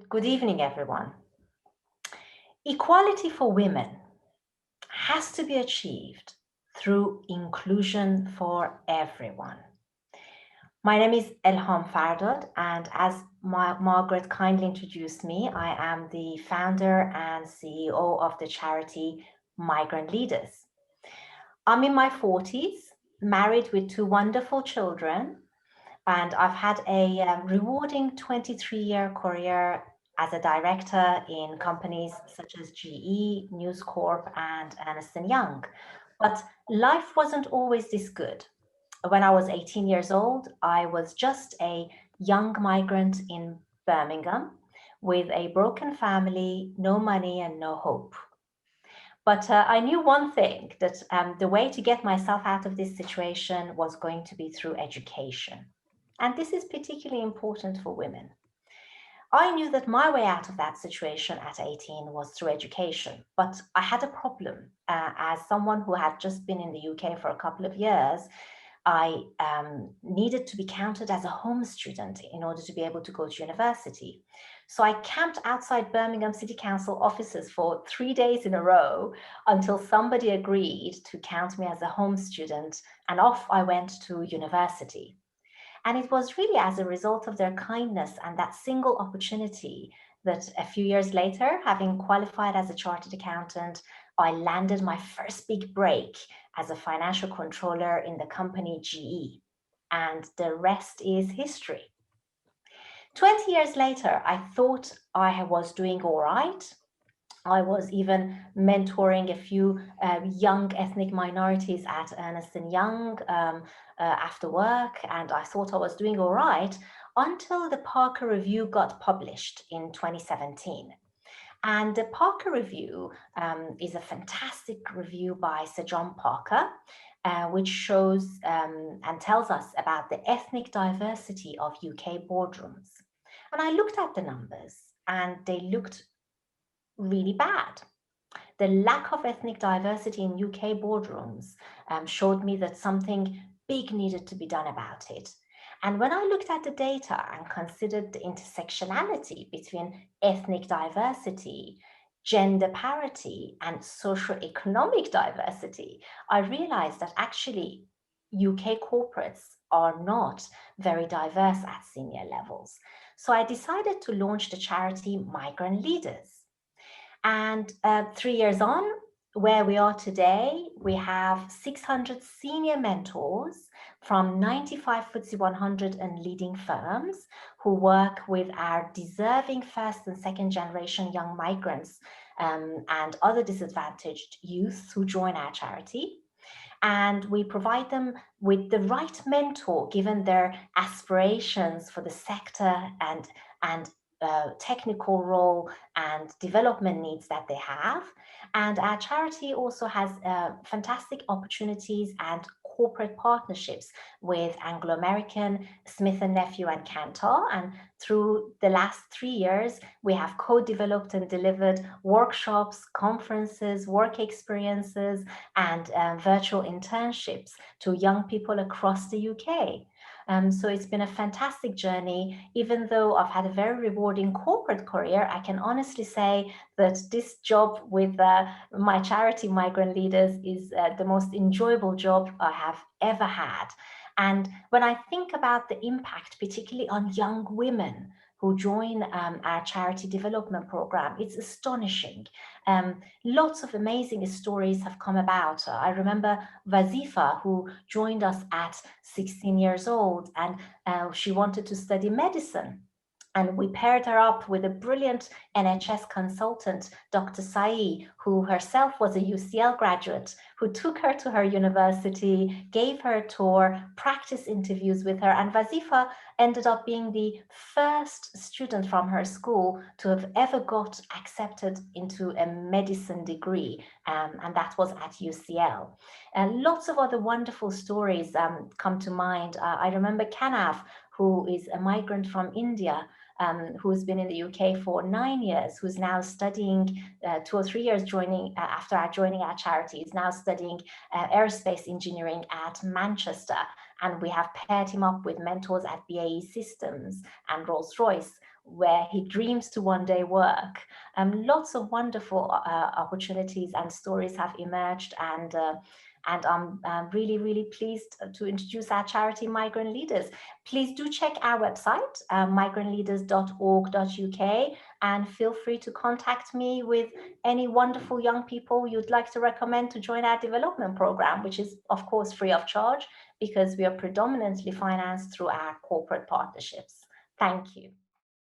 Good evening, everyone. Equality for women has to be achieved through inclusion for everyone. My name is Elham Fardad, and as Margaret kindly introduced me, I am the founder and CEO of the charity Migrant Leaders. I'm in my 40s, married with two wonderful children, and I've had a rewarding 23-year career as a director in companies such as GE, News Corp, and Ernst & Young. But life wasn't always this good. When I was 18 years old, I was just a young migrant in Birmingham with a broken family, no money, and no hope. But I knew one thing, that the way to get myself out of this situation was going to be through education. And this is particularly important for women. I knew that my way out of that situation at 18 was through education, but I had a problem. As someone who had just been in the UK for a couple of years, I needed to be counted as a home student in order to be able to go to university. So I camped outside Birmingham City Council offices for 3 days in a row until somebody agreed to count me as a home student, and off I went to university. And it was really as a result of their kindness and that single opportunity that a few years later, having qualified as a chartered accountant, I landed my first big break as a financial controller in the company GE. And the rest is history. 20 years later, I thought I was doing all right. I was even mentoring a few young ethnic minorities at Ernst & Young after work, and I thought I was doing all right until the Parker Review got published in 2017. And the Parker Review is a fantastic review by Sir John Parker, which shows and tells us about the ethnic diversity of UK boardrooms. And I looked at the numbers, and they looked really bad. The lack of ethnic diversity in UK boardrooms showed me that something big needed to be done about it. And when I looked at the data and considered the intersectionality between ethnic diversity, gender parity, and socioeconomic diversity, I realized that actually UK corporates are not very diverse at senior levels. So I decided to launch the charity Migrant Leaders. And 3 years on, where we are today, we have 600 senior mentors from 95 FTSE 100 and leading firms who work with our deserving first and second generation young migrants and other disadvantaged youth who join our charity. And we provide them with the right mentor given their aspirations for the sector and technical role and development needs that they have. And our charity also has fantastic opportunities and corporate partnerships with Anglo-American, Smith & Nephew, and Kantar. And through the last 3 years, we have co-developed and delivered workshops, conferences, work experiences, and virtual internships to young people across the UK. So it's been a fantastic journey. Even though I've had a very rewarding corporate career, I can honestly say that this job with my charity, Migrant Leaders, is the most enjoyable job I have ever had. And when I think about the impact, particularly on young women who join our charity development program, it's astonishing. Lots of amazing stories have come about. I remember Vazifa, who joined us at 16 years old, and she wanted to study medicine. And we paired her up with a brilliant NHS consultant, Dr. Sai, who herself was a UCL graduate, who took her to her university, gave her a tour, practice interviews with her. And Vazifa ended up being the first student from her school to have ever got accepted into a medicine degree, and that was at UCL. And lots of other wonderful stories come to mind. I remember Kanav, who is a migrant from India, who's been in the UK for 9 years, who's now studying 2 or 3 years after joining our charity, is now studying aerospace engineering at Manchester. And we have paired him up with mentors at BAE Systems and Rolls-Royce. where he dreams to one day work. Lots of wonderful opportunities and stories have emerged, and I'm really, really pleased to introduce our charity, Migrant Leaders. Please do check our website, migrantleaders.org.uk, and feel free to contact me with any wonderful young people you'd like to recommend to join our development program, which is, of course, free of charge because we are predominantly financed through our corporate partnerships. Thank you.